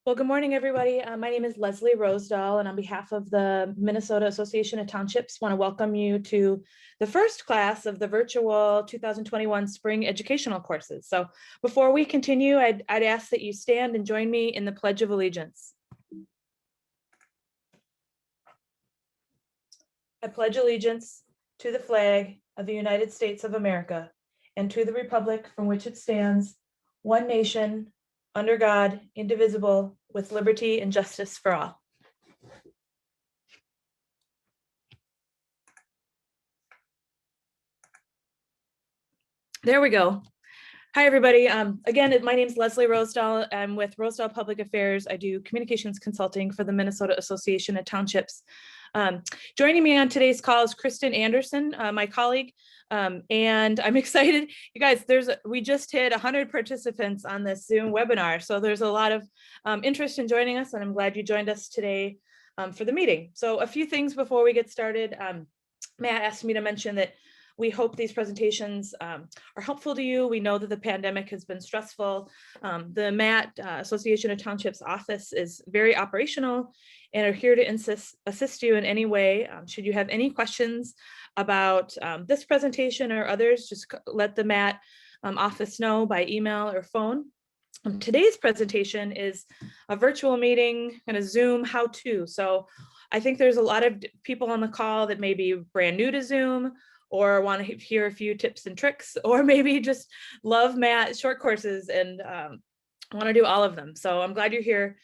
Well, good morning, everybody. My name is Leslie Rosedahl, and on behalf of the Minnesota Association of Townships, want to welcome you to the first class of the virtual 2021 spring educational courses. So before we continue, I'd ask that you stand and join me in the Pledge of Allegiance. I pledge allegiance to the flag of the United States of America and to the republic from which it stands, one nation, under God, indivisible, with liberty and justice for all. There we go. Hi, everybody. Again, my name is Leslie Rosedahl. I'm with Rosedahl Public Affairs. I do communications consulting for the Minnesota Association of Townships. Joining me on today's call is Kristen Anderson, my colleague, and I'm excited. You guys, we just hit 100 participants on this Zoom webinar, so there's a lot of interest in joining us, and I'm glad you joined us today for the meeting. So a few things before we get started. Matt asked me to mention that we hope these presentations are helpful to you. We know that the pandemic has been stressful. The MAT Association of Townships office is very operational and are here to assist you in any way. Should you have any questions about this presentation or others, just let the MAT office know by email or phone. Today's presentation is a virtual meeting and a Zoom how-to. So I think there's a lot of people on the call that may be brand new to Zoom or want to hear a few tips and tricks, or maybe just love MAT short courses and want to do all of them. So I'm glad you're here.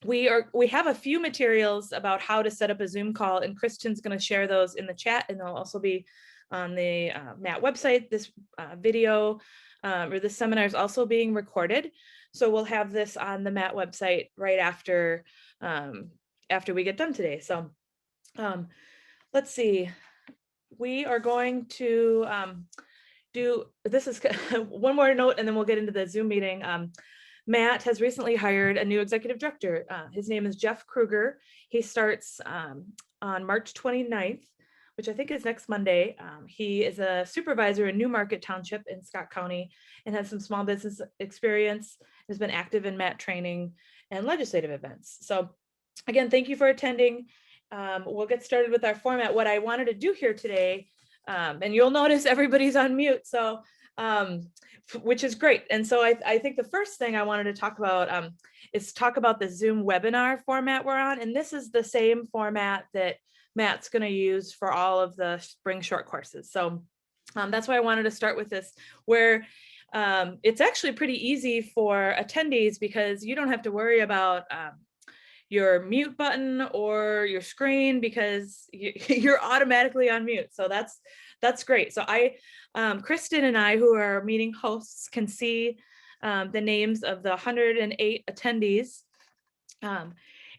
We have a few materials about how to set up a Zoom call, and Kristen's going to share those in the chat, and they'll also be on the MAT website. This video or this seminar is also being recorded, so we'll have this on the MAT website right after we get done today. So let's see. We are going to this is one more note, and then we'll get into the Zoom meeting. Matt has recently hired a new executive director. His name is Jeff Kruger. He starts on March 29th, which I think is next Monday. He is a supervisor in Newmarket Township in Scott County and has some small business experience, has been active in MAT training and legislative events. So again, thank you for attending. We'll get started with our format. What I wanted to do here today, and you'll notice everybody's on mute, so which is great. And so I think the first thing I wanted to talk about is talk about the Zoom webinar format we're on. And this is the same format that Matt's going to use for all of the spring short courses. So that's why I wanted to start with this, where it's actually pretty easy for attendees because you don't have to worry about your mute button or your screen because you're automatically on mute. So that's great. So Kristen and I, who are meeting hosts, can see the names of the 108 attendees.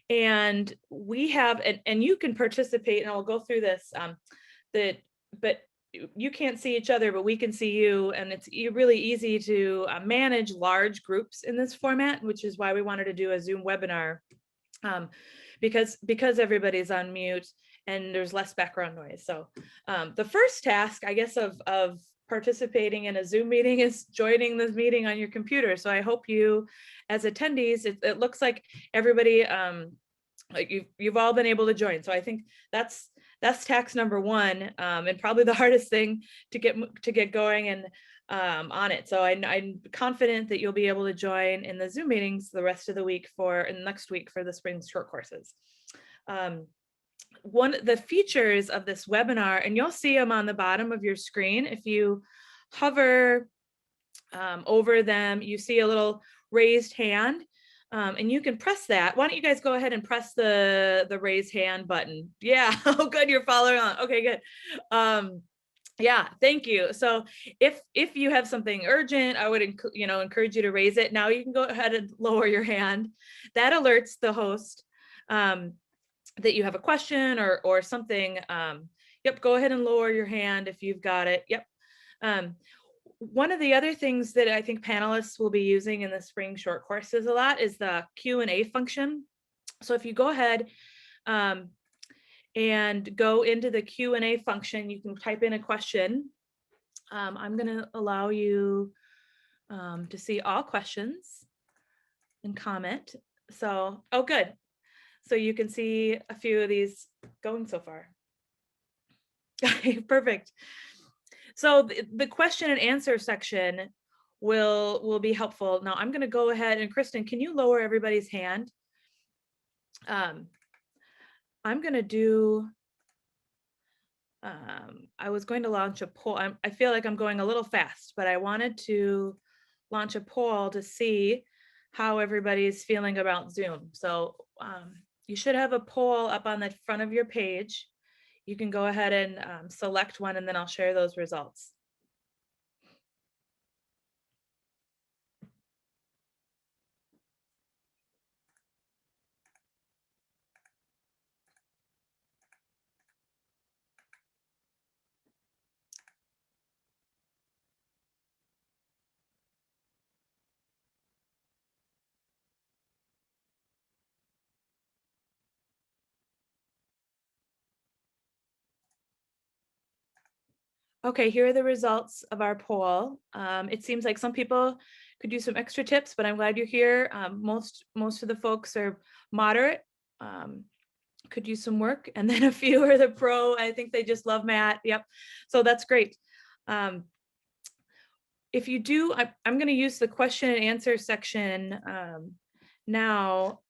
And we have, and you can participate, and I'll go through this, but you can't see each other, but we can see you, and it's really easy to manage large groups in this format, which is why we wanted to do a Zoom webinar. Because everybody's on mute and there's less background noise. So the first task, I guess, of participating in a Zoom meeting is joining this meeting on your computer. So I hope you, as attendees, it looks like everybody, like you've all been able to join. So I think that's task number one, and probably the hardest thing to get going and on it. So I'm confident that you'll be able to join in the Zoom meetings the rest of the week and next week for the spring short courses. One of the features of this webinar, and you'll see them on the bottom of your screen, if you hover over them, you see a little raised hand, and you can press that. Why don't you guys go ahead and press the raise hand button? Yeah, oh good, you're following on. Okay, good. Yeah, thank you. So if you have something urgent, I would encourage you to raise it. Now you can go ahead and lower your hand. That alerts the host that you have a question or something. Yep, go ahead and lower your hand if you've got it. Yep. One of the other things that I think panelists will be using in the spring short courses a lot is the Q&A function. So if you go ahead and go into the Q&A function, you can type in a question. I'm going to allow you to see all questions. and comment. So, oh, good. So you can see a few of these going so far. Perfect. So the question and answer section will be helpful. Now I'm going to go ahead and Kristen, can you lower everybody's hand? I'm going to do, I was going to launch a poll. I feel like I'm going a little fast, but I wanted to launch a poll to see how everybody's feeling about Zoom. So you should have a poll up on the front of your page. You can go ahead and select one, and then I'll share those results. Okay, here are the results of our poll. It seems like some people could use some extra tips, but I'm glad you're here. Most of the folks are moderate, could use some work, and then a few are the pro. I think they just love Matt. Yep, so that's great. If you do, I'm going to use the question and answer section now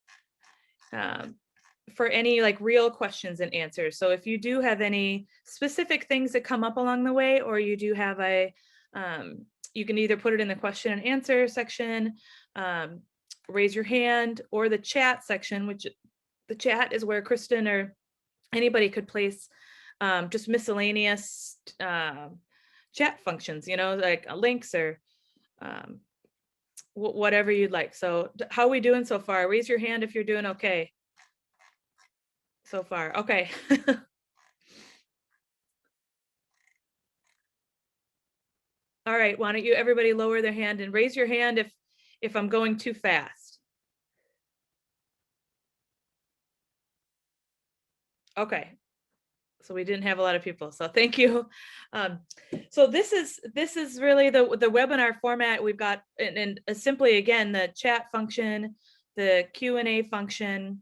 for any like real questions and answers. So if you do have any specific things that come up along the way, or you do have a, you can either put it in the question and answer section, raise your hand, or the chat section, which the chat is where Kristen or anybody could place just miscellaneous chat functions, you know, like links or whatever you'd like. So how are we doing so far? Raise your hand if you're doing okay. So far, okay. All right, why don't you everybody lower their hand and raise your hand if I'm going too fast. Okay, so we didn't have a lot of people, so thank you. So this is really the webinar format. We've got and simply again the chat function, the Q&A function,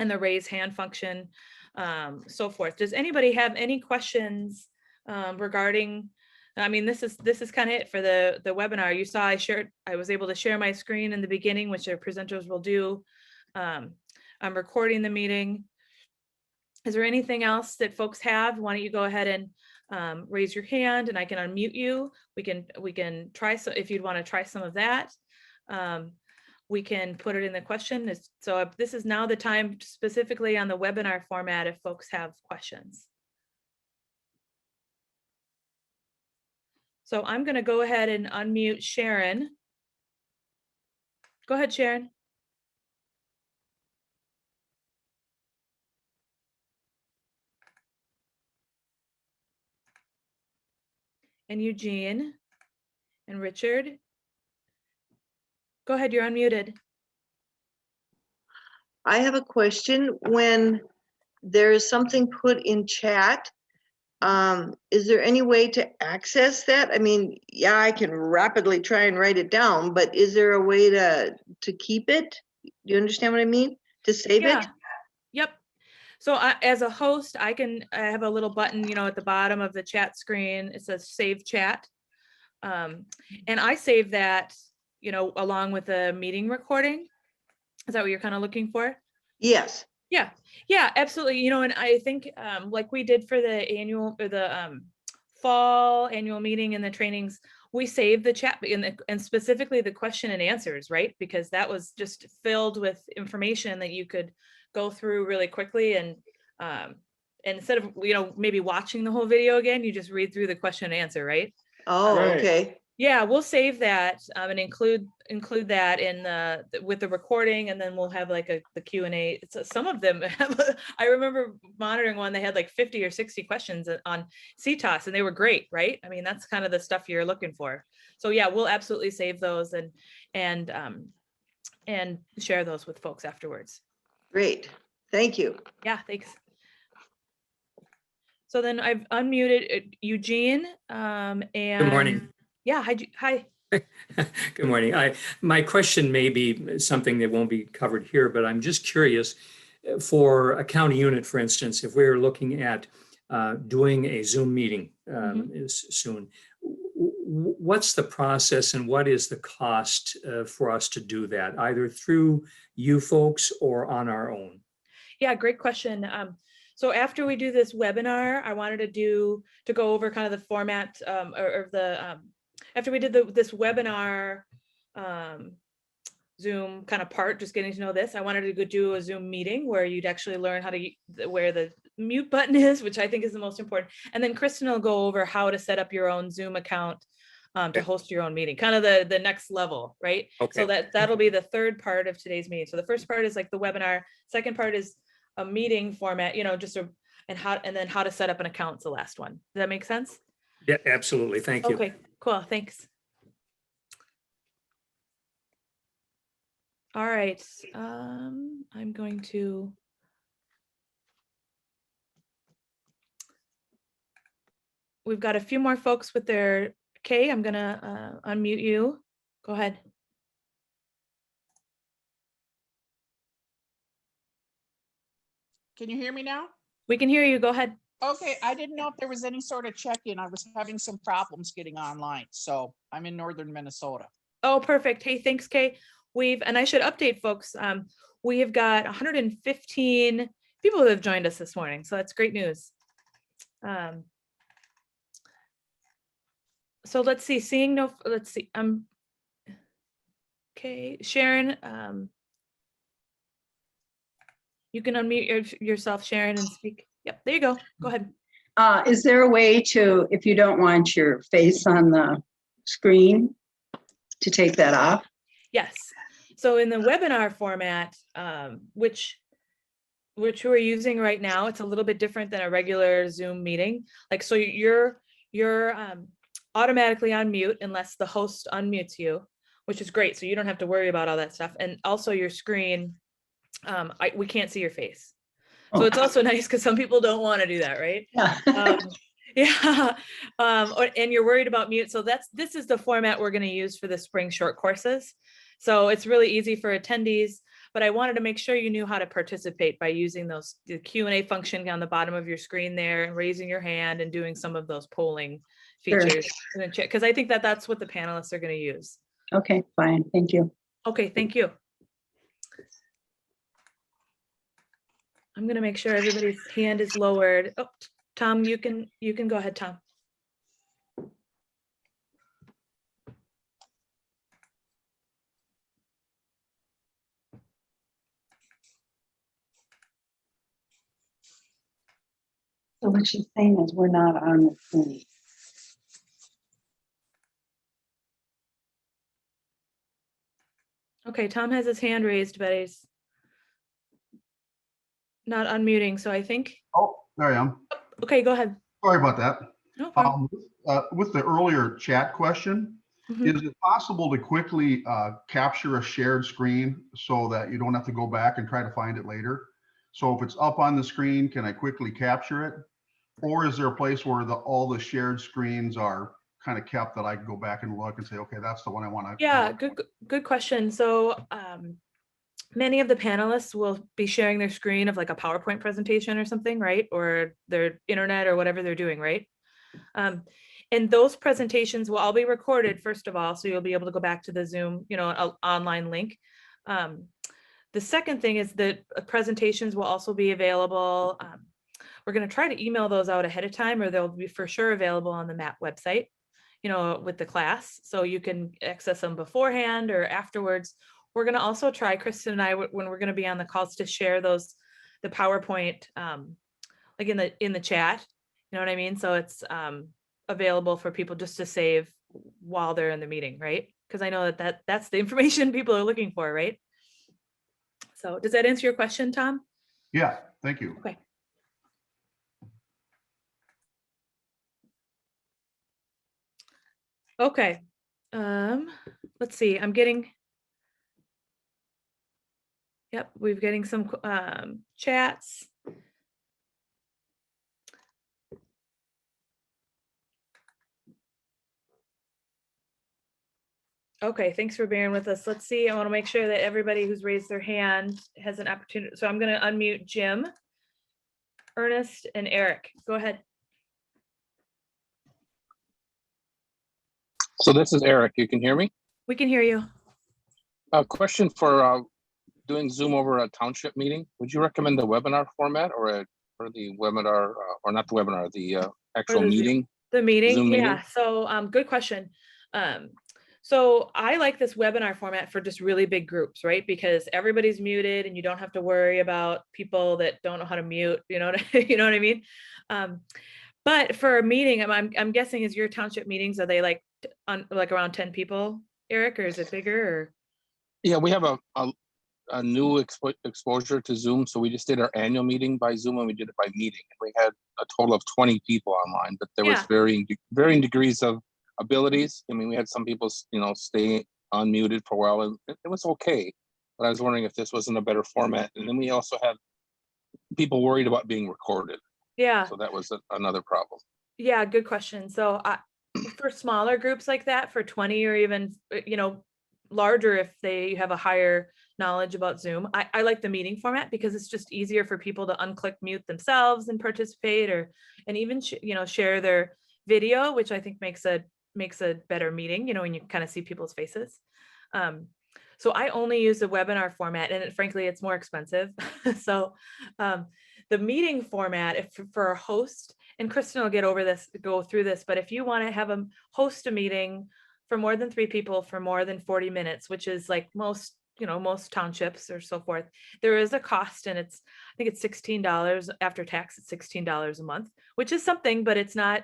and the raise hand function, so forth. Does anybody have any questions regarding? I mean, this is kind of it for the webinar. You saw I was able to share my screen in the beginning, which our presenters will do. I'm recording the meeting. Is there anything else that folks have? Why don't you go ahead and raise your hand, and I can unmute you. We can try, so if you'd want to try some of that. We can put it in the question. So this is now the time specifically on the webinar format if folks have questions. So I'm going to go ahead and unmute Sharon. Go ahead, Sharon. And Eugene and Richard. Go ahead, you're unmuted. I have a question. When there is something put in chat, is there any way to access that? I mean, yeah, I can rapidly try and write it down, but is there a way to keep it? Do you understand what I mean? To save it? Yep. So as a host, I have a little button, you know, at the bottom of the chat screen. It says save chat. And I save that, you know, along with the meeting recording. Is that what you're kind of looking for? Yes. Yeah, absolutely. You know, and I think like we did for the annual or the fall annual meeting and the trainings, we saved the chat and specifically the question and answers, right? Because that was just filled with information that you could go through really quickly, and instead of, you know, maybe watching the whole video again, you just read through the question and answer, right? Oh, Right. okay. Yeah, we'll save that and include that in with the recording, and then we'll have like the Q&A. So some of them have, I remember monitoring one, they had like 50 or 60 questions on CTOS, and they were great, right? I mean, that's kind of the stuff you're looking for. So yeah, we'll absolutely save those and share those with folks afterwards. Great. Thank you. Yeah, thanks. So then I've unmuted Eugene and Good morning. yeah, hi. Good morning. My question may be something that won't be covered here, but I'm just curious, for a county unit, for instance, if we're looking at doing a Zoom meeting soon, what's the process and what is the cost for us to do that, either through you folks or on our own? Yeah, great question. So after we do this webinar, I wanted to go over kind of the format after we did this webinar Zoom kind of part, just getting to know this, I wanted to go do a Zoom meeting where you'd actually learn how to where the mute button is, which I think is the most important. And then Kristen will go over how to set up your own Zoom account to host your own meeting, kind of the next level, right? Okay. So that'll be the third part of today's meeting. So the first part is like the webinar. Second part is a meeting format, and then how to set up an account is the last one. Does that make sense? Yeah, absolutely. Thank you. Okay, cool. Thanks. All right. I'm going to. We've got a few more folks with their Kay. I'm gonna unmute you. Go ahead. Can you hear me now? We can hear you. Go ahead. Okay, I didn't know if there was any sort of check-in. I was having some problems getting online, so I'm in northern Minnesota. Oh, perfect. Hey, thanks, Kay. And I should update folks. We have got 115 people that have joined us this morning, so that's great news. So let's see. Let's see. Okay, Sharon. You can unmute yourself, Sharon, and speak. Yep, there you go. Go ahead. Is there a way to, if you don't want your face on the screen, to take that off? Yes. So in the webinar format, which we're using right now, it's a little bit different than a regular Zoom meeting. Like, so you're automatically on mute unless the host unmutes you, which is great. So you don't have to worry about all that stuff. And also your screen, we can't see your face. So it's also nice because some people don't want to do that, right? Yeah. And you're worried about mute. So this is the format we're going to use for the spring short courses. So it's really easy for attendees, but I wanted to make sure you knew how to participate by using the Q&A function on the bottom of your screen there, and raising your hand and doing some of those polling features in the chat, because I think that's what the panelists are going to use. Okay, fine. Thank you. Okay, thank you. I'm going to make sure everybody's hand is lowered. Oh, Tom, you can go ahead, Tom. So what she's saying is we're not on the screen. Okay, Tom has his hand raised, but he's not unmuting, so I think. Oh, there I am. Okay, go ahead. Sorry about that. No problem. With the earlier chat question, Mhm. is it possible to quickly capture a shared screen so that you don't have to go back and try to find it later? So if it's up on the screen, can I quickly capture it? Or is there a place where all the shared screens are kind of kept that I can go back and look and say, okay, that's the one I want to. Yeah, good question. So many of the panelists will be sharing their screen of like a PowerPoint presentation or something, right? Or their internet or whatever they're doing, right? And those presentations will all be recorded, first of all, so you'll be able to go back to the Zoom, online link. The second thing is that presentations will also be available. We're going to try to email those out ahead of time, or they'll be for sure available on the MAP website, with the class, so you can access them beforehand or afterwards. We're going to also try, Kristen and I, when we're going to be on the calls, to share the PowerPoint, like in the chat, you know what I mean? So it's available for people just to save while they're in the meeting, right? Because I know that's the information people are looking for, right? So does that answer your question, Tom? Yeah, thank you. Okay. Okay. Let's see. We're getting some chats. Okay, thanks for bearing with us. Let's see. I want to make sure that everybody who's raised their hand has an opportunity. So I'm going to unmute Jim, Ernest, and Eric. Go ahead. So this is Eric. You can hear me? We can hear you. A question for doing Zoom over a township meeting. Would you recommend the webinar format or the webinar or not the webinar, the actual the Zoom. meeting? The meeting, Zoom meeting? yeah. So good question. So I like this webinar format for just really big groups, right? Because everybody's muted and you don't have to worry about people that don't know how to mute. You know what, you know what I mean? But for a meeting, I'm guessing is your township meetings, are they like like around 10 people, Eric, or is it bigger? Or? Yeah, we have a new exposure to Zoom. So we just did our annual meeting by Zoom and we did it by meeting. We had a total of 20 people online, but there was varying degrees of abilities. I mean, we had some people, stay unmuted for a while and it was okay. But I was wondering if this wasn't a better format. And then we also had people worried about being recorded. Yeah. So that was another problem. Yeah, good question. So for smaller groups like that, for 20 or even, larger, if they have a higher knowledge about Zoom, I like the meeting format because it's just easier for people to unclick mute themselves and participate, and even share their video, which I think makes a better meeting, when you kind of see people's faces. So I only use the webinar format, and frankly, it's more expensive. So the meeting format, if for a host, and Kristen will go through this, but if you want to have host a meeting for more than 3 people for more than 40 minutes, which is like most townships or so forth, there is a cost, and I think it's $16 after tax. It's $16 a month, which is something, but it's not,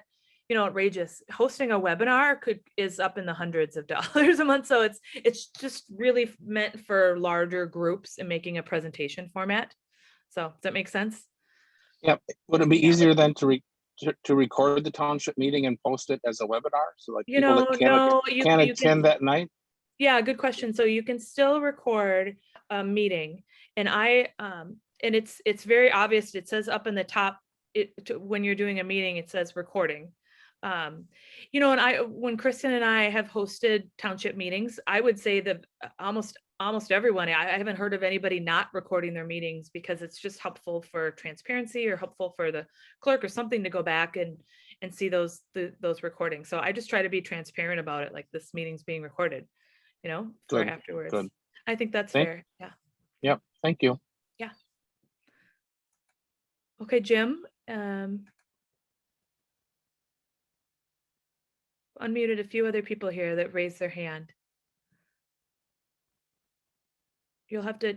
outrageous. Hosting a webinar is up in the hundreds of dollars a month. So it's just really meant for larger groups and making a presentation format. So does that make sense? Yeah. Would it be easier then to record the township meeting and post it as a webinar? So like people that can't attend that night? Yeah, good question. So you can still record a meeting, and and it's very obvious. It says up in the top, when you're doing a meeting, it says recording. And when Kristen and I have hosted township meetings, I would say that almost everyone, I haven't heard of anybody not recording their meetings, because it's just helpful for transparency or helpful for the clerk or something to go back and see those recordings. So I just try to be transparent about it, like this meeting's being recorded, for Good, afterwards. good. I think that's fair. Yeah. Yep. Thank you. Yeah. Okay, Jim. Unmuted a few other people here that raised their hand. You'll have to.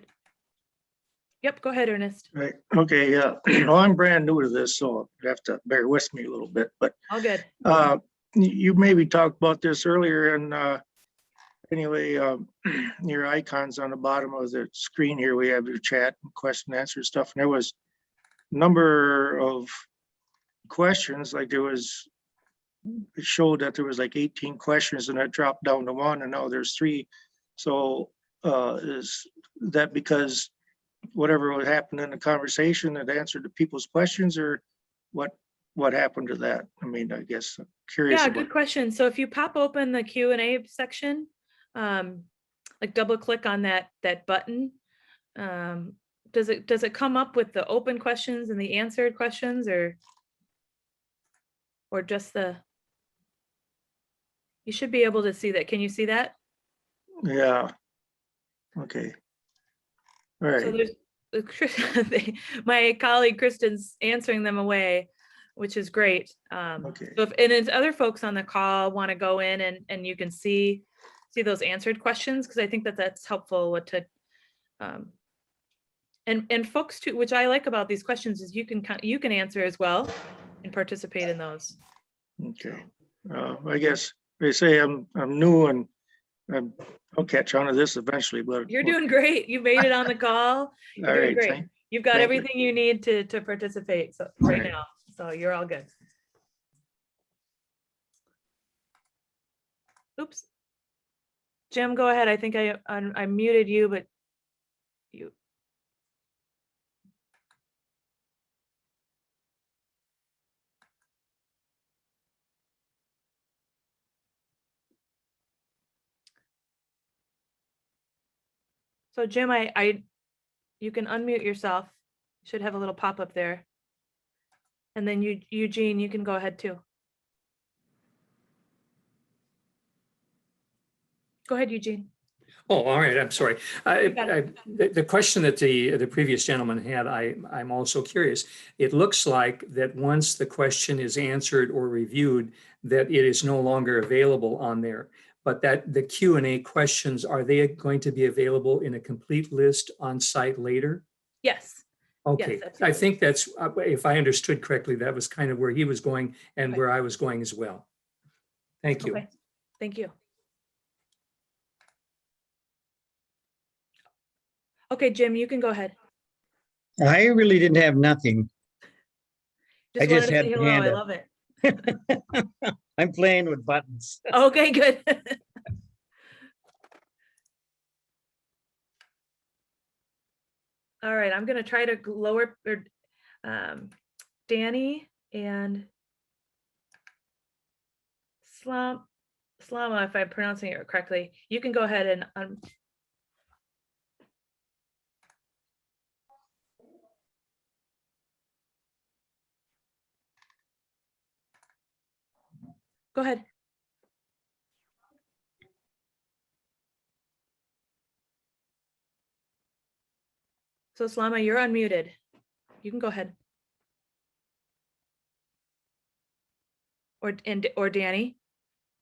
Yep, go ahead, Ernest. Right, okay, yeah. Well, I'm brand new to this, so you have to bear with me a little bit, but All good. you maybe talked about this earlier, and anyway, your icons on the bottom of the screen here, we have your chat and question and answer stuff, and there was a number of questions, like it showed that there was like 18 questions and it dropped down to 1, and now there's 3. So is that because whatever would happen in the conversation that answered the people's questions, or what happened to that? I mean, I guess I'm curious. Yeah, good question. So if you pop open the Q&A section, like double click on that button, does it come up with the open questions and the answered questions, or just you should be able to see that. Can you see that? Yeah. Okay. All right. So there's my colleague Kristen's answering them away, which is great. Okay. So if other folks on the call want to go in and you can see those answered questions, because I think that's helpful to and folks too, which I like about these questions is you can answer as well and participate in those. Okay. I guess they say I'm new, and I'll catch on to this eventually, but You're doing great. You made it on the call. You're all doing right. great. You've got thank you. everything you need to participate right Right. now. So you're all good. Oops. Jim, go ahead. I think I muted you, but you. So Jim, you can unmute yourself. Should have a little pop-up there. And then Eugene, you can go ahead too. Go ahead, Eugene. Oh, all right. I'm sorry. got The question that the previous gentleman had, I'm also curious. It looks like that once the question is answered or reviewed, that it is no longer available on there. But that the Q&A questions, are they going to be available in a complete list on site later? Yes. Okay, I absolutely. think that's, if I understood correctly, that was kind of where he was going and Okay. where I was going as well. Thank you. Okay. Thank you. Okay, Jim, you can go ahead. I really didn't have nothing. I Just wanted just to had say my hello. hand I up. love it. I'm playing with buttons. Okay, good. All right, I'm gonna try to lower Danny and Slama, if I'm pronouncing it correctly. You can go ahead and go ahead. So Slama, you're unmuted. You can go ahead. Or Danny,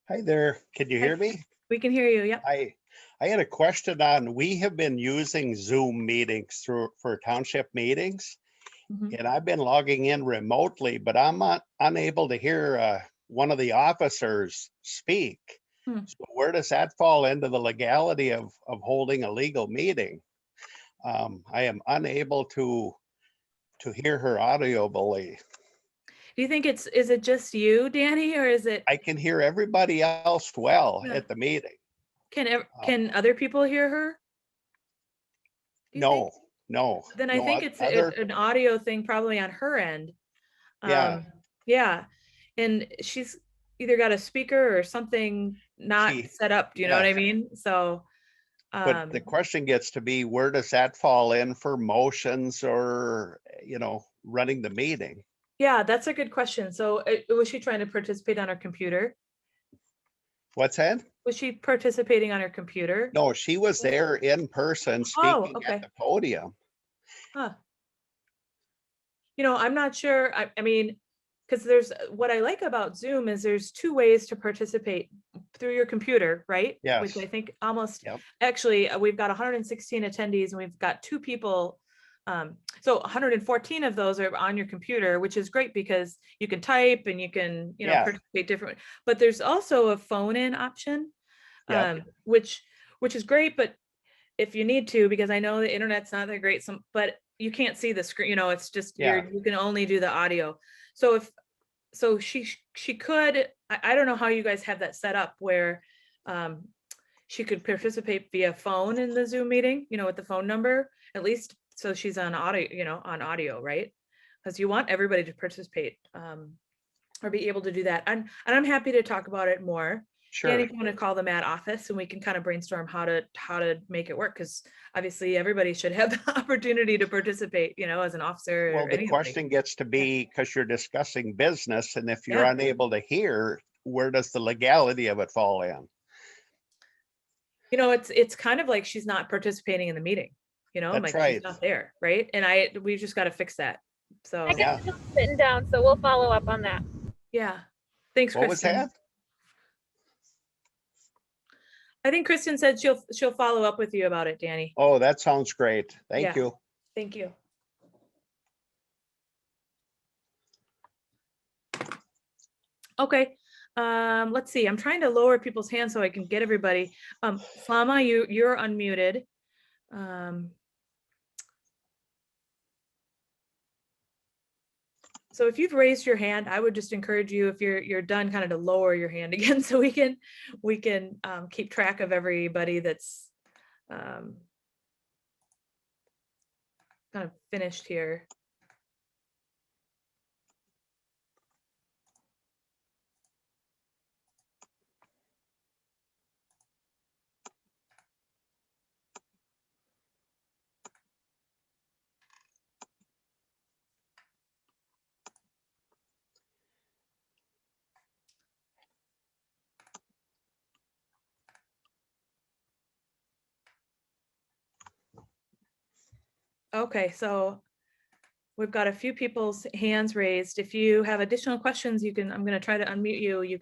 Hi there. Can you Hi. hear me? we can hear you. Yep. I had a question on, we have been using Zoom meetings for township meetings. Mhm. And I've been logging in remotely, but I'm unable to hear one of the officers speak. Hmm. So where does that fall into the legality of holding a legal meeting? I am unable to hear her audibly. Do you think is it just you, Danny, or is it I can hear everybody else well Yeah. at the meeting. can other people hear her? Do you think? No. Then I no, think it's other- an audio thing probably on her end. Yeah. Yeah. And she's either got a speaker or something not She- set up. Do you know what I mean? So, But the question gets to be, where does that fall in for motions or, running the meeting? yeah, that's a good question. So was she trying to participate on her computer? What's that? Was she participating on her computer? No, she was there in person speaking okay. at the podium. Huh. I'm not sure. I mean, because there's what I like about Zoom is there's two ways to participate through your computer, right? Which Yes. I think almost Yep. actually we've got 116 attendees and we've got 2 people. So 114 of those are on your computer, which is great because you can type and you can, Yeah. participate different. But there's also a phone in option, Yep. which is great. But if you need to, because I know the internet's not that great, but you can't see the screen, it's just Yeah. you can only do the audio. So she could, I don't know how you guys have that set up where she could participate via phone in the Zoom meeting, with the phone number, at least so she's on audio, right? Because you want everybody to participate or be able to do that. And I'm happy to talk about it more. Sure. And if you want to call the Matt office and we can kind of brainstorm how to make it work, because obviously everybody should have the opportunity to participate, as an officer. Well, or the anybody. question gets to be, because you're discussing business, and if you're Yeah. unable to hear, where does the legality of it fall in? It's kind of like she's not participating in the meeting, That's like right. she's not there, right? And we've just got to fix that. So I Yeah. guess still sitting down, so we'll follow up on that. yeah, thanks, What was Kristen. that? I think Kristen said she'll follow up with you about it, Danny. Oh, that sounds great. Thank Yeah. you. Thank you. Okay, let's see. I'm trying to lower people's hands so I can get everybody. Slama, you're unmuted. So if you've raised your hand, I would just encourage you, if you're done, kind of to lower your hand again, so we can keep track of everybody that's kind of finished here. Okay, so we've got a few people's hands raised. If you have additional questions, you can, I'm gonna try to unmute you. You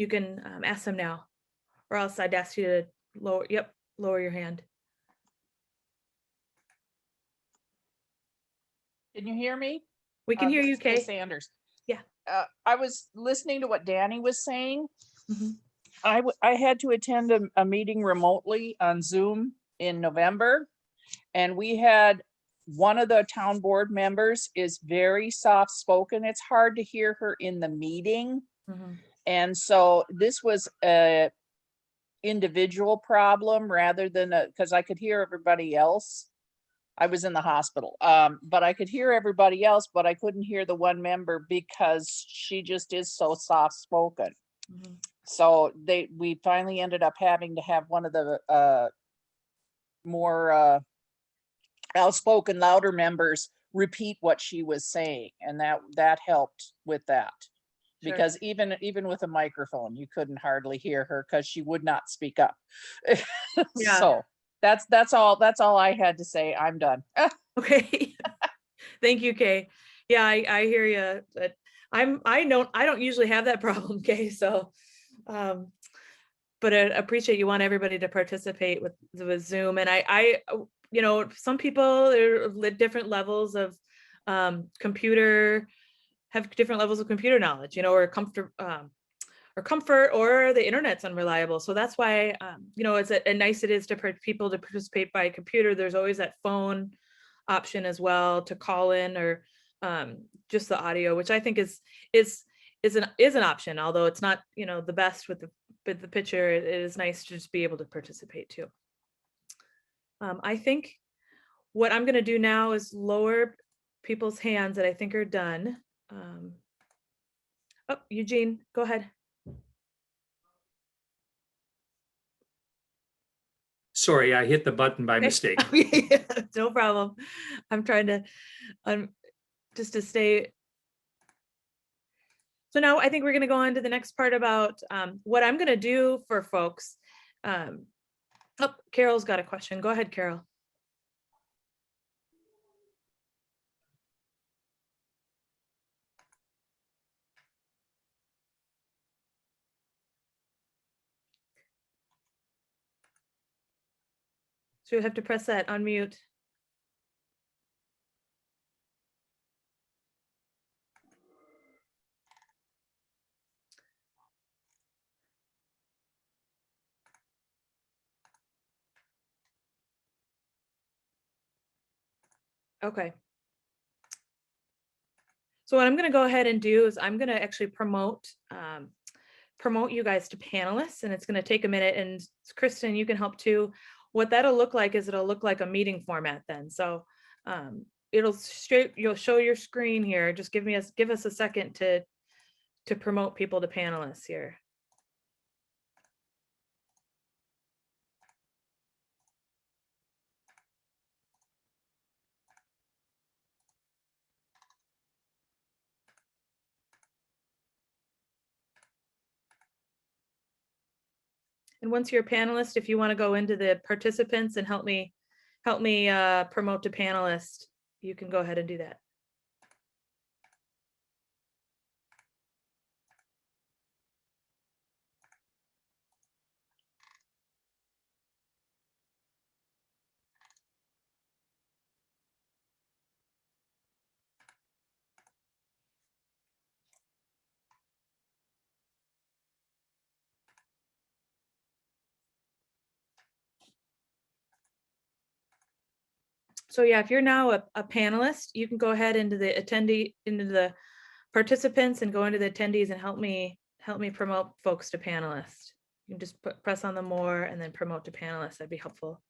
can ask them now. Or else I'd ask you to lower your hand. Can you hear me? We can hear This you, is Kay Kay. Sanders. Yeah. I was listening to what Danny was saying. Mhm. I had to attend a meeting remotely on Zoom in November. And we had one of the town board members is very soft spoken. It's hard to hear her in the meeting. Mhm. And so this was a individual problem rather than because I could hear everybody else. I was in the hospital, but I could hear everybody else, but I couldn't hear the one member because she just is so soft spoken. Mhm. So we finally ended up having to have one of the more outspoken, louder members repeat what she was saying, and that helped with that. Sure. Because even with a microphone, you couldn't hardly hear her because she would not speak up. Yeah. So that's all I had to say. I'm done. Okay. Thank you, Kay. Yeah, I hear you. But I don't usually have that problem, Kay. So, but I appreciate you want everybody to participate with Zoom. And I some people are different levels of computer, have different levels of computer knowledge, or comfort, or the internet's unreliable. So that's why, it's a nice it is to people to participate by computer. There's always that phone option as well to call in, or just the audio, which I think is an option, although it's not, the best with the picture. It is nice to just be able to participate too. I think what I'm going to do now is lower people's hands that I think are done. Oh, Eugene, go ahead. Sorry, I hit the button by Okay. mistake. No problem. I'm trying to just to stay. So now I think we're going to go on to the next part about what I'm going to do for folks. Oh, Carol's got a question. Go ahead, Carol. So you have to press that unmute. Okay. So what I'm going to go ahead and do is I'm going to actually promote you guys to panelists, and it's going to take a minute. And Kristen, you can help too. What that'll look like is it'll look like a meeting format then. So you'll show your screen here. Just give us a second to promote people to panelists here. And once you're a panelist, if you want to go into the participants and help me promote to panelist, you can go ahead and do that. So yeah, if you're now a panelist, you can go ahead into the participants and go into the attendees and help me promote folks to panelists. You can just press on the more and then promote to panelists. That'd be helpful.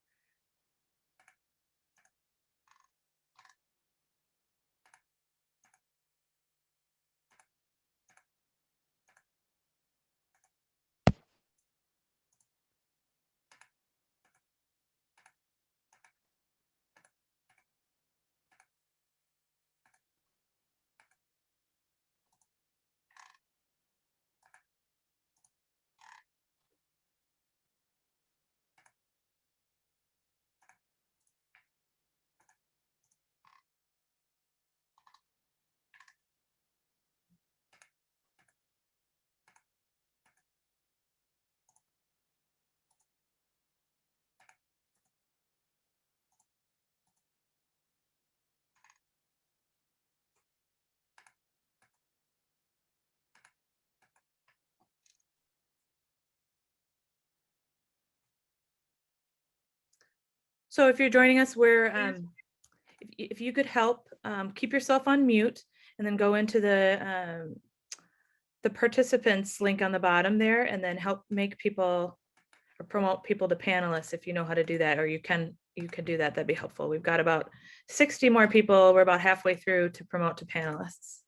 So if you're joining us, if you could help, keep yourself on mute and then go into the participants link on the bottom there and then help make people or promote people to panelists if you know how to do that, or you can do that. That'd be helpful. We've got about 60 more people. We're about halfway through to promote to panelists.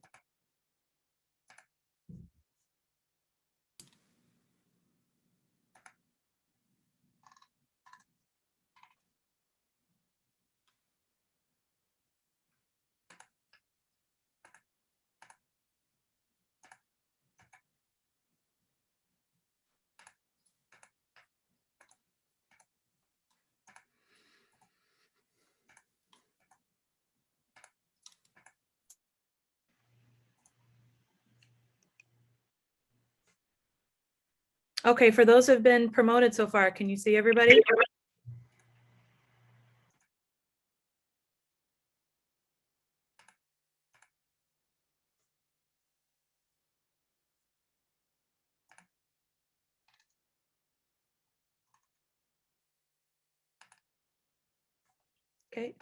Okay, for those who have been promoted so far, can you see everybody? Okay.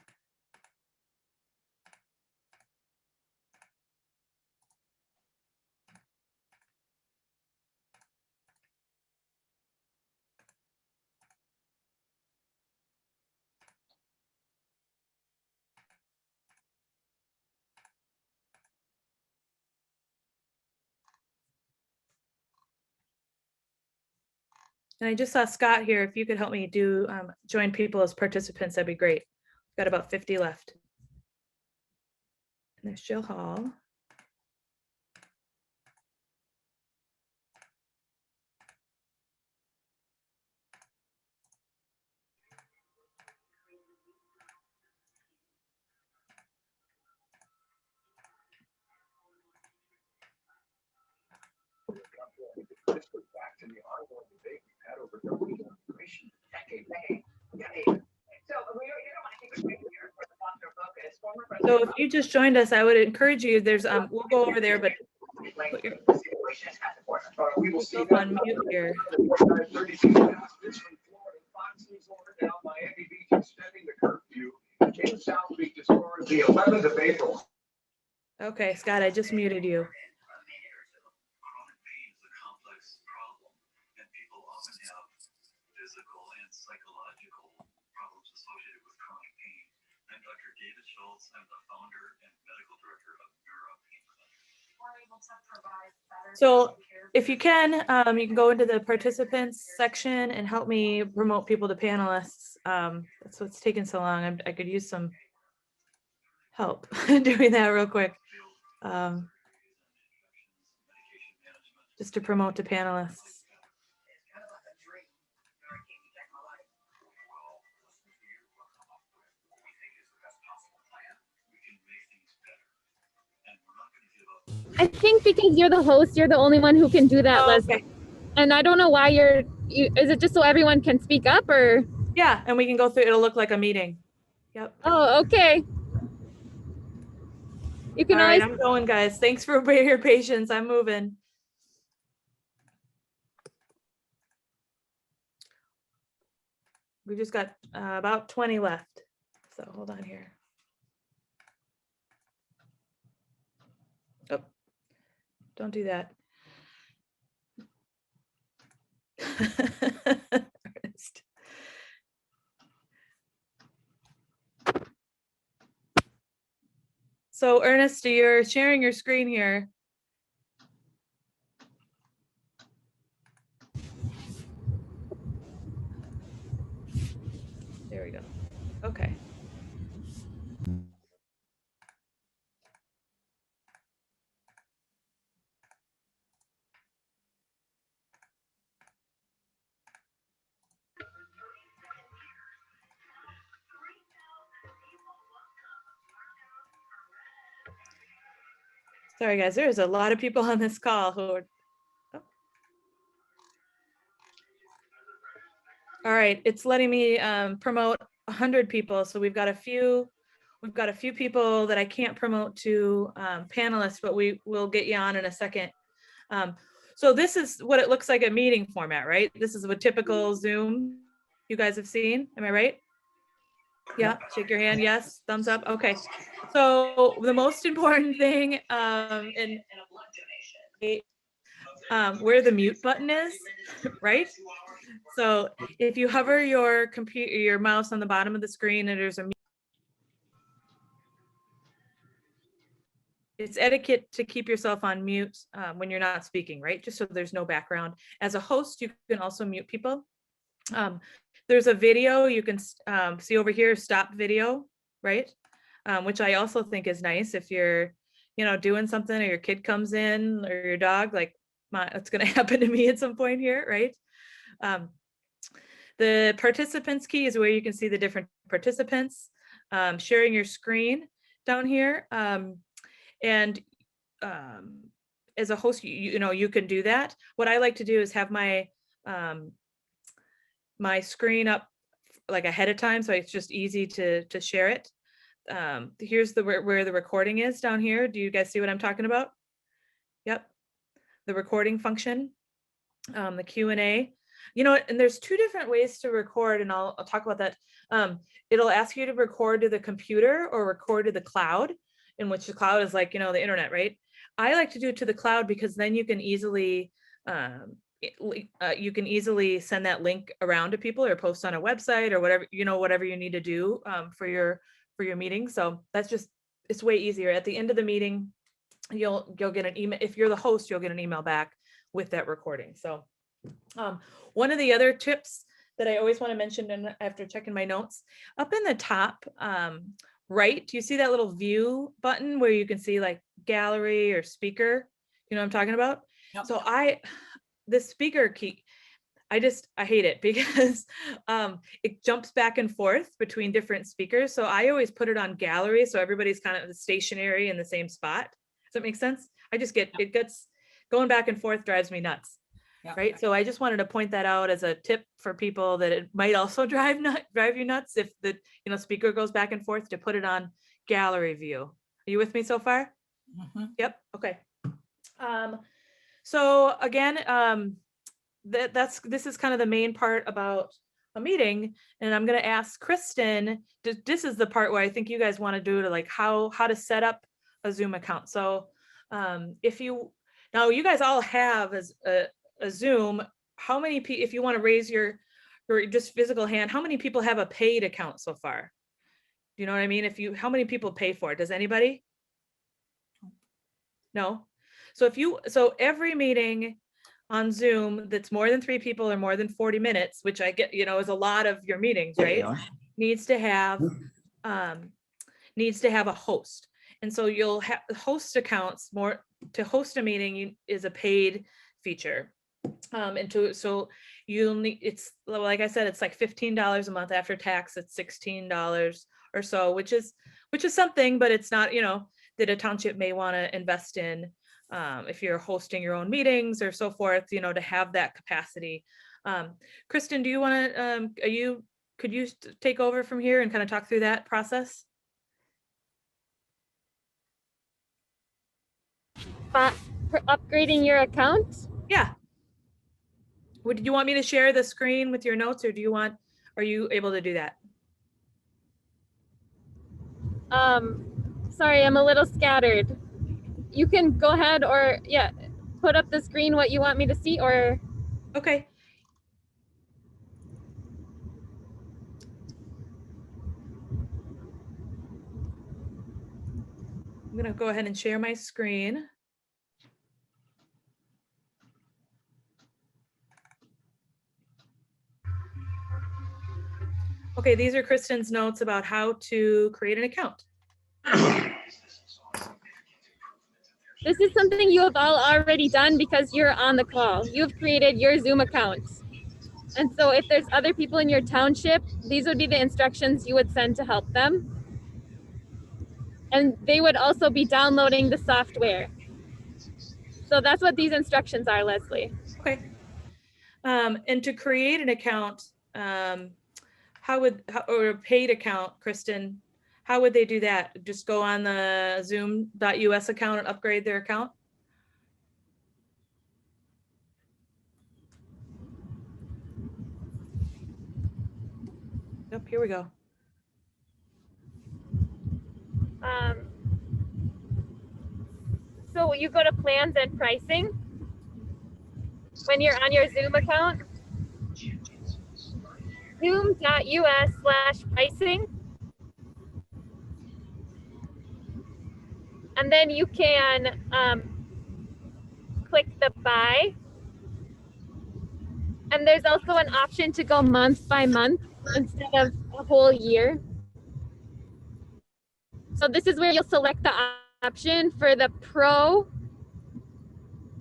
And I just saw Scott here. If you could help me do join people as participants, that'd be great. Got about 50 left. And there's Jill Hall. So if you just joined us, I would encourage you, there's we'll go over there, but put yourself on mute here. Okay, Scott, I just muted you. So if you can go into the participants section and help me promote people to panelists. That's what's taking so long. I could use some help doing that real quick. Just to promote to panelists. I think because you're the host, you're the only one who can do that, Leslie. Okay. And I don't know why is it just so everyone can speak up or? Yeah, and we can go through, it'll look like a meeting. Yep. Oh, okay. You can All right, always. I'm going, guys. Thanks for your patience. I'm moving. We've just got about 20 left. So hold on here. Oh, don't do that. So Ernest, you're sharing your screen here. There we go. Okay. Sorry, guys, there's a lot of people on this call who are. Oh. All right, it's letting me promote 100 people. So we've got a few people that I can't promote to panelists, but we will get you on in a second. So this is what it looks like a meeting format, right? This is a typical Zoom you guys have seen. Am I right? Yeah, shake your hand. Yes, thumbs up. Okay. So the most important thing where the mute button is, right? So if you hover your mouse on the bottom of the screen and there's a mute, it's etiquette to keep yourself on mute when you're not speaking, right? Just so there's no background. As a host, you can also mute people. There's a video you can see over here, stop video, right? Which I also think is nice if you're, doing something or your kid comes in or your dog, like it's going to happen to me at some point here, right? The participants key is where you can see the different participants, sharing your screen down here. And as a host, you can do that. What I like to do is have my my screen up like ahead of time, so it's just easy to share it. Here's where the recording is down here. Do you guys see what I'm talking about? Yep, the recording function, the Q&A. And there's two different ways to record, and I'll talk about that. It'll ask you to record to the computer or record to the cloud, in which the cloud is like, the internet, right? I like to do it to the cloud because then you can easily send that link around to people or post on a website or whatever, whatever you need to do for your meeting. So it's way easier. At the end of the meeting, you'll get an email. If you're the host, you'll get an email back with that recording. So one of the other tips that I always want to mention after checking my notes, up in the top right, do you see that little view button where you can see like gallery or speaker? You know what I'm talking about? Yep. So the speaker key, I hate it because it jumps back and forth between different speakers. So I always put it on gallery so everybody's kind of stationary in the same spot. Does that make sense? It gets going back and forth, drives me nuts. Yeah. Right. So I just wanted to point that out as a tip for people that it might also drive you nuts if the speaker goes back and forth, to put it on gallery view. Are you with me so far? Mm-hmm. Yep. Okay. So again, this is kind of the main part about a meeting, and I'm going to ask Kristen. This is the part where I think you guys want to do to like how to set up a Zoom account. So you guys all have a Zoom. How many people, if you want to raise your just physical hand, how many people have a paid account so far? Do you know what I mean? How many people pay for it? Does anybody? No. So every meeting on Zoom that's more than 3 people or more than 40 minutes, which I get, is a lot of your meetings, right? Needs to have a host. And so you'll have host accounts. To host a meeting is a paid feature. You'll need, it's like I said, it's like $15 a month after tax. It's $16 or so, which is something, but it's not, that a township may want to invest in if you're hosting your own meetings or so forth, to have that capacity. Kristen, do you want to, could you take over from here and kind of talk through that process? For upgrading your account? Yeah. Would you want me to share the screen with your notes, or are you able to do that? Sorry, I'm a little scattered. You can go ahead or put up the screen what you want me to see, or. Okay. I'm going to go ahead and share my screen. Okay, these are Kristen's notes about how to create an account. This is something you have all already done because you're on the call. You've created your Zoom account. And so if there's other people in your township, these would be the instructions you would send to help them. And they would also be downloading the software. So that's what these instructions are, Leslie. Okay. And to create an account, or a paid account, Kristen, how would they do that? Just go on the zoom.us account and upgrade their account? Yep, here we go. So you go to plans and pricing when you're on your Zoom account. Zoom.us/pricing. And then you can click the buy. And there's also an option to go month by month instead of a whole year. So this is where you'll select the option for the pro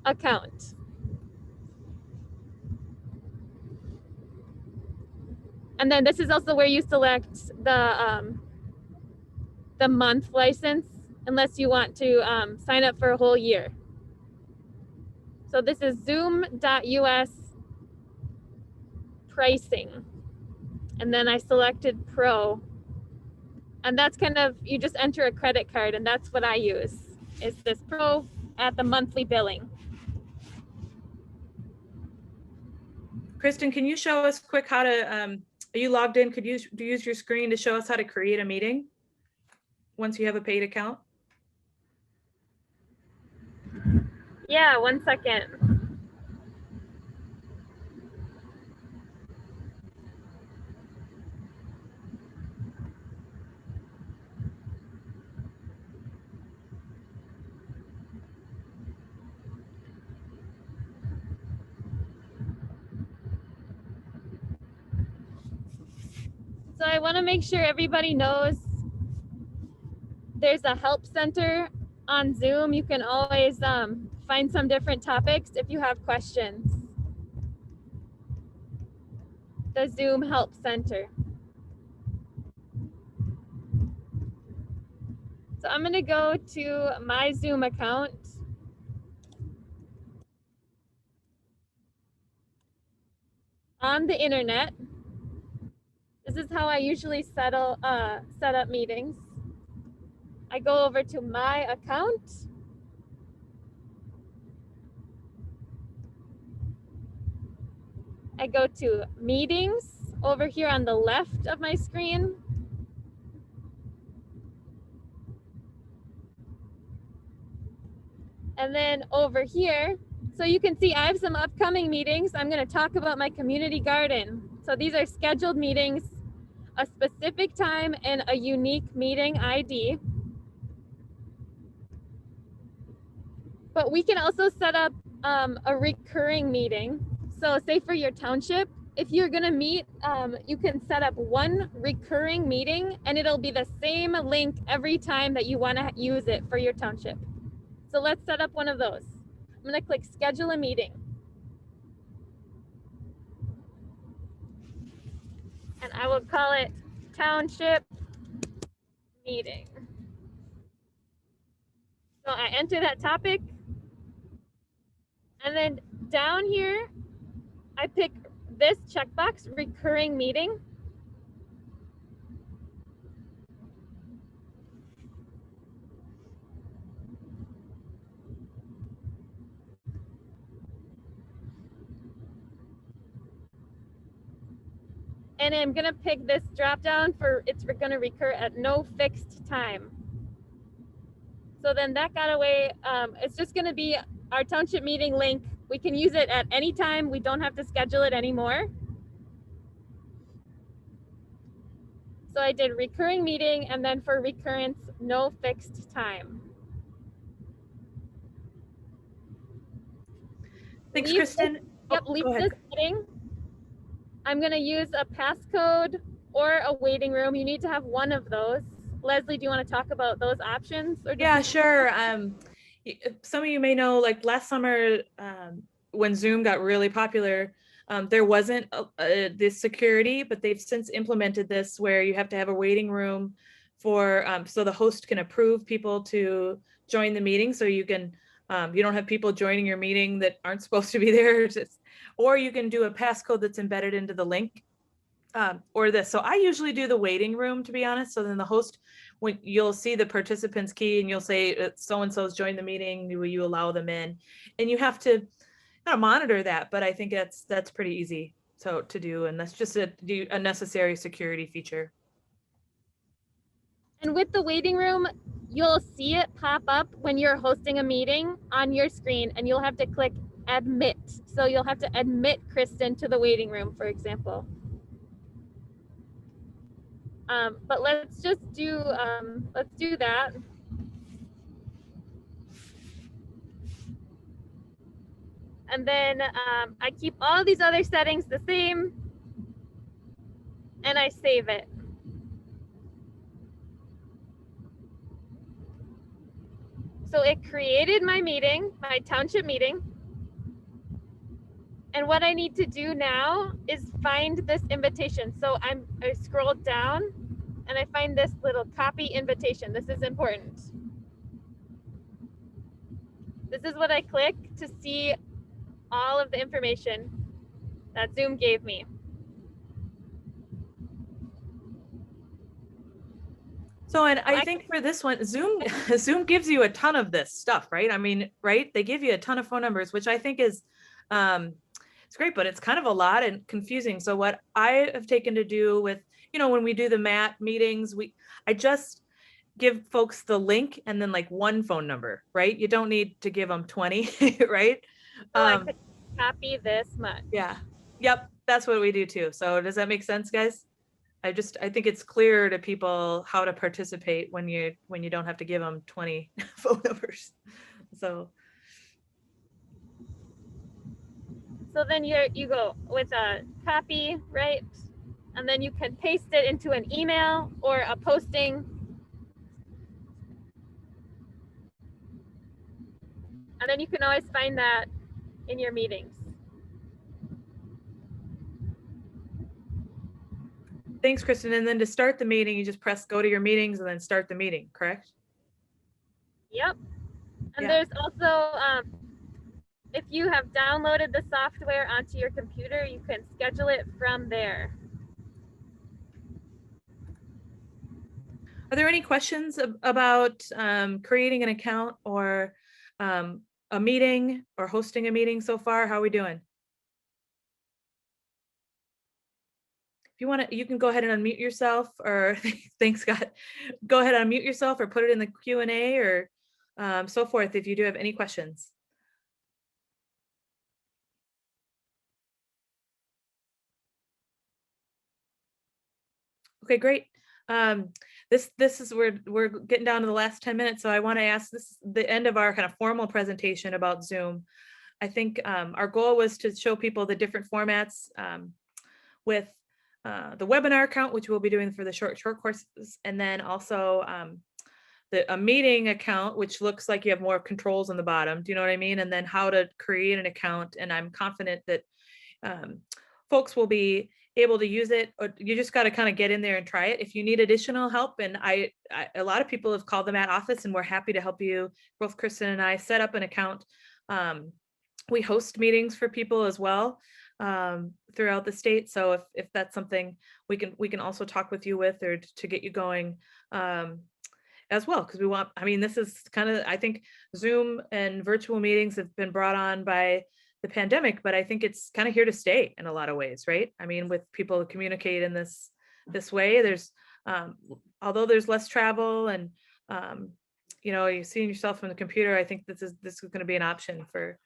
account. And then this is also where you select the month license, unless you want to sign up for a whole year. So this is zoom.us pricing. And then I selected pro. And that's kind of, you just enter a credit card, and that's what I use, is this pro at the monthly billing. Kristen, can you show us quick how to, are you logged in? Could you use your screen to show us how to create a meeting once you have a paid account? Yeah, 1 second. So I want to make sure everybody knows there's a help center on Zoom. You can always find some different topics if you have questions. The Zoom Help Center. So I'm going to go to my Zoom account. On the internet. This is how I usually set up meetings. I go over to my account. I go to meetings over here on the left of my screen. And then over here, so you can see I have some upcoming meetings. I'm going to talk about my community garden. So these are scheduled meetings, a specific time, and a unique meeting ID. But we can also set up a recurring meeting. So say for your township, if you're going to meet, you can set up one recurring meeting, and it'll be the same link every time that you want to use it for your township. So let's set up one of those. I'm going to click schedule a meeting. And I will call it township meeting. So I enter that topic. And then down here, I pick this checkbox, recurring meeting. And I'm gonna pick this drop down for it's gonna recur at no fixed time. So then that got away. It's just gonna be our township meeting link. We can use it at any time. We don't have to schedule it anymore. So I did recurring meeting, and then for recurrence, no fixed time. Thanks, Leave Kristen. this- Yep, leave this setting. I'm gonna use a passcode or a waiting room. You need to have one of those. Leslie, do you want to talk about those options? Or Yeah, sure. Some of you may know, like last summer, when Zoom got really popular, there wasn't this security, but they've since implemented this where you have to have a waiting room for, so the host can approve people to join the meeting. So you can, you don't have people joining your meeting that aren't supposed to be there. Or you can do a passcode that's embedded into the link. Or this. So I usually do the waiting room, to be honest. So then the host, when you'll see the participants key and you'll say so-and-so's joined the meeting, will you allow them in? And you have to monitor that, but I think that's pretty easy to do. And that's just a necessary security feature. And with the waiting room, you'll see it pop up when you're hosting a meeting on your screen, and you'll have to click admit. So you'll have to admit Kristen to the waiting room, for example. But let's do that. And then I keep all these other settings the same, and I save it. So it created my meeting, my township meeting. And what I need to do now is find this invitation. So I scroll down and I find this little copy invitation. This is important. This is what I click to see all of the information that Zoom gave me. So, and I think for this one, Zoom gives you a ton of this stuff, right? I mean, right? They give you a ton of phone numbers, which I think is, it's great, but it's kind of a lot and confusing. So what I have taken to do with, when we do the MAT meetings, I just give folks the link and then like one phone number, right? You don't need to give them 20, right? So I could copy this much. Yeah. Yep. That's what we do too. So does that make sense, guys? I think it's clear to people how to participate when you don't have to give them 20 phone numbers. So then you go with a copy, right? And then you can paste it into an email or a posting. And then you can always find that in your meetings. thanks, Kristen. And then to start the meeting, you just press go to your meetings and then start the meeting, correct? Yep. And Yeah. there's also, if you have downloaded the software onto your computer, you can schedule it from there. Are there any questions about creating an account or a meeting or hosting a meeting so far? How are we doing? If you want to, you can go ahead and unmute yourself, or thanks, Scott. Go ahead and unmute yourself or put it in the Q&A or so forth if you do have any questions. Okay, great. This is we're getting down to the last 10 minutes, so I want to ask, this is the end of our kind of formal presentation about Zoom. I think our goal was to show people the different formats with the webinar account, which we'll be doing for the short courses, and then also a meeting account, which looks like you have more controls on the bottom. Do you know what I mean? And then how to create an account. And I'm confident that folks will be able to use it, or you just got to kind of get in there and try it. If you need additional help, and a lot of people have called the MAT office and we're happy to help you. Both Kristen and I set up an account. We host meetings for people as well throughout the state. So if that's something we can also talk with you with, or to get you going as well, because we want, I mean, this is kind of, I think Zoom and virtual meetings have been brought on by the pandemic, but I think it's kind of here to stay in a lot of ways, right? I mean, with people who communicate in this way, there's although there's less travel and you're seeing yourself from the computer, I think this is going to be an option for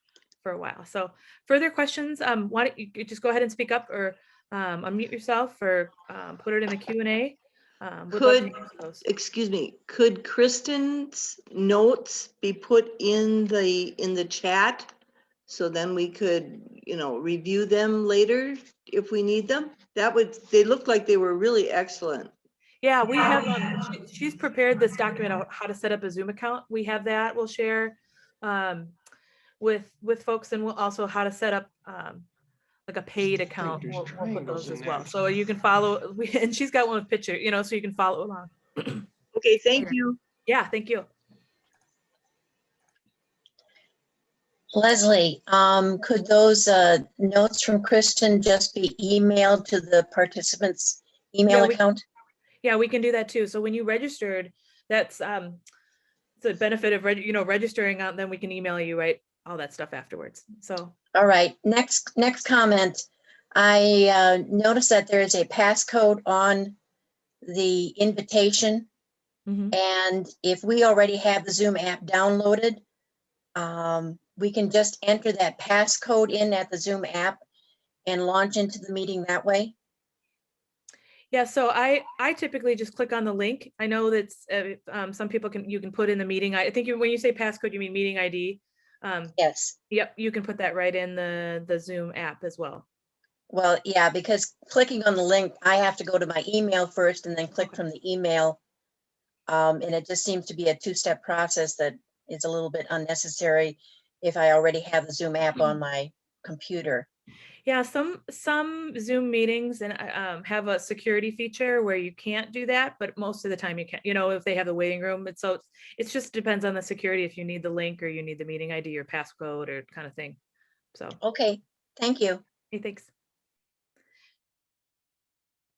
a while. So further questions, why don't you just go ahead and speak up, or unmute yourself, or put it in the Q&A. Excuse me, could Kristen's notes be put in the chat? So then we could, review them later if we need them. They looked like they were really excellent. Yeah, we have, she's prepared this document on how to set up a Zoom account. We have that, we'll share with folks, and we'll also how to set up like a paid account. We'll put those as well. So you can follow, and she's got one with picture, so you can follow along. Okay, thank you. Yeah, thank you. Leslie, could those notes from Kristen just be emailed to the participants' email account? Yeah, we can do that too. So when you registered, that's the benefit of registering out, then we can email you, right, all that stuff afterwards. So all right, next comment. I noticed that there is a passcode on the invitation. Mhm. And if we already have the Zoom app downloaded, we can just enter that passcode in at the Zoom app and launch into the meeting that way. Yeah, so I typically just click on the link. I know that's some people you can put in the meeting. I think when you say passcode, you mean meeting ID. Yes. Yep, you can put that right in the Zoom app as well. Well, yeah, because clicking on the link, I have to go to my email first and then click from the email. And it just seems to be a two-step process that is a little bit unnecessary if I already have the Zoom app on my computer. Yeah, some Zoom meetings and have a security feature where you can't do that, but most of the time you can. You know, if they have the waiting room, it's just depends on the security if you need the link or you need the meeting ID or passcode or kind of thing. So Okay, thank you. hey, thanks.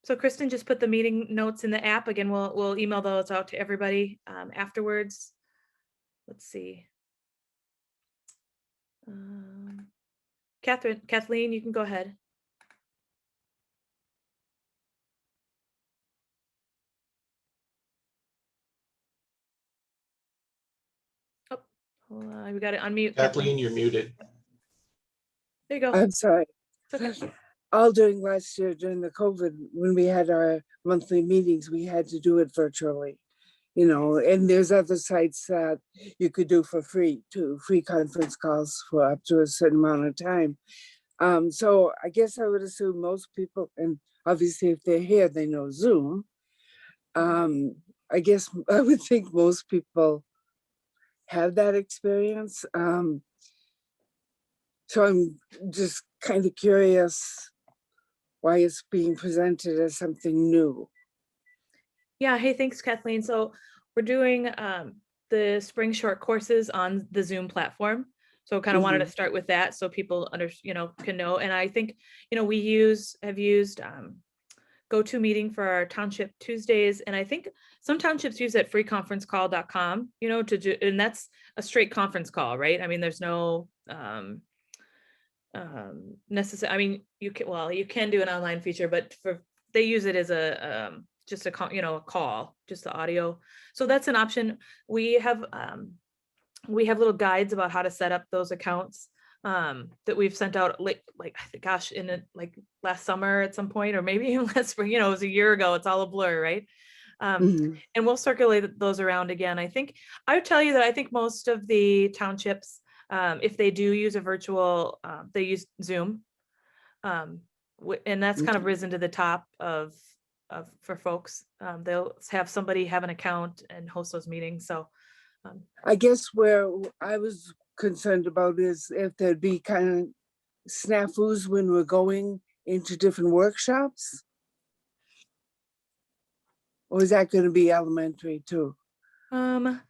So Kristen just put the meeting notes in the app. Again, we'll email those out to everybody afterwards. Let's see. Kathleen, you can go ahead. Oh, hold on, we got to unmute. Kathleen, you're muted. There you go. I'm sorry. It's okay. All during last year, during the COVID, when we had our monthly meetings, we had to do it virtually, you know, and there's other sites that you could do for free too, free conference calls for up to a certain amount of time. So I guess I would assume most people, and obviously if they're here, they know Zoom. I guess I would think most people have that experience. So I'm just kind of curious why it's being presented as something new. Yeah, hey, thanks, Kathleen. So we're doing the spring short courses on the Zoom platform. So kind of wanted to start with that so people can know. And I think, we have used GoToMeeting for our township Tuesdays. And I think some townships use that freeconferencecall.com, to do, and that's a straight conference call, right? I mean, there's no necessary. I mean, you can do an online feature, but they use it as a just a call, just the audio. So that's an option. We have little guides about how to set up those accounts that we've sent out gosh, last summer at some point, or maybe even last spring. It was a year ago. It's all a blur, right? And we'll circulate those around again. I would tell you that I think most of the townships, if they do use a virtual, they use Zoom. And that's kind of risen to the top for folks. They'll have somebody have an account and host those meetings. So I guess where I was concerned about is if there'd be kind of snafus when we're going into different workshops. Or is that going to be elementary too? You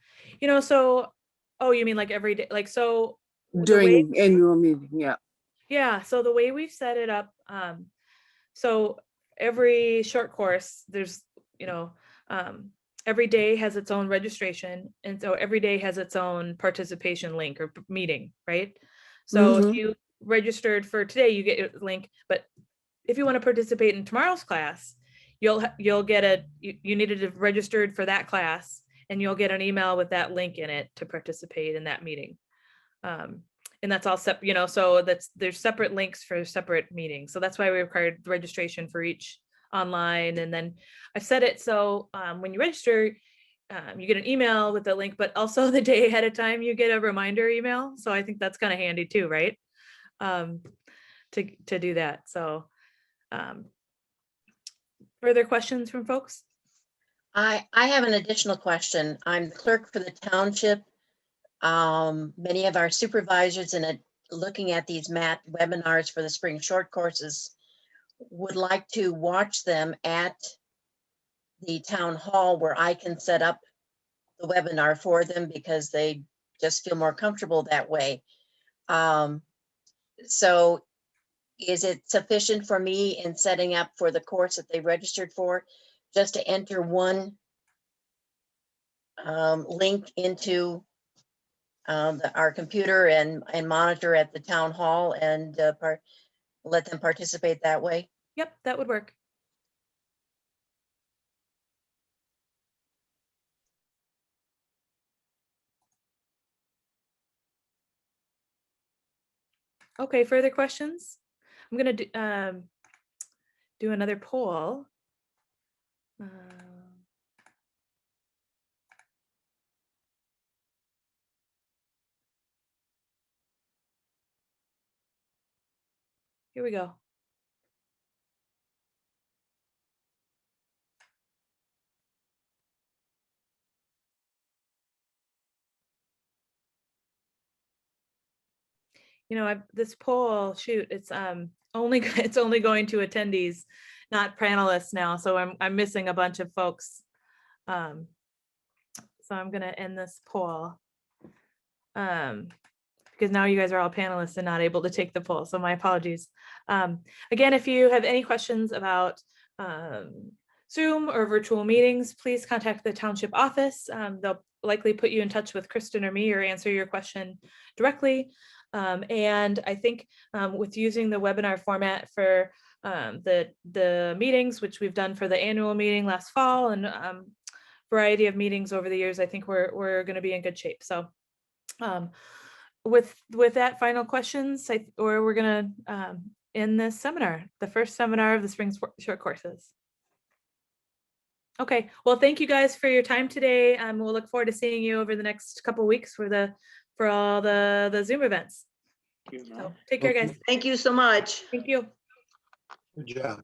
mean like every day, so during annual meeting, yeah. Yeah, so the way we've set it up, so every short course, there's, every day has its own registration. And so every day has its own participation link or meeting, right? So if you registered for today, you get a link, but if you want to participate in tomorrow's class, you'll get you needed to have registered for that class, and you'll get an email with that link in it to participate in that meeting. And that's all separate, so there's separate links for separate meetings. So that's why we required registration for each online. And then I've set it so when you register, you get an email with the link, but also the day ahead of time, you get a reminder email. So I think that's kind of handy too, right? To do that. So further questions from folks? I have an additional question. I'm the clerk for the township. Many of our supervisors looking at these webinars for the spring short courses would like to watch them at the town hall where I can set up the webinar for them because they just feel more comfortable that way. So is it sufficient for me in setting up for the course that they registered for just to enter one link into our computer and monitor at the town hall and let them participate that way? Yep, that would work. Okay, further questions? I'm gonna do another poll. Here we go. You know, this poll, shoot, it's only it's only going to attendees, not panelists now. So I'm missing a bunch of folks. So I'm gonna end this poll. Because now you guys are all panelists and not able to take the poll. So my apologies. Again, if you have any questions about Zoom or virtual meetings, please contact the township office. They'll likely put you in touch with Kristen or me or answer your question directly. And I think with using the webinar format for the meetings, which we've done for the annual meeting last fall and variety of meetings over the years, I think we're going to be in good shape. So with that, final questions, we're going to end this seminar, the first seminar of the spring short courses. Okay, well, thank you guys for your time today. We'll look forward to seeing you over the next couple of weeks for all the Zoom events. So take care, guys. Thank you so much. Thank you. Good job.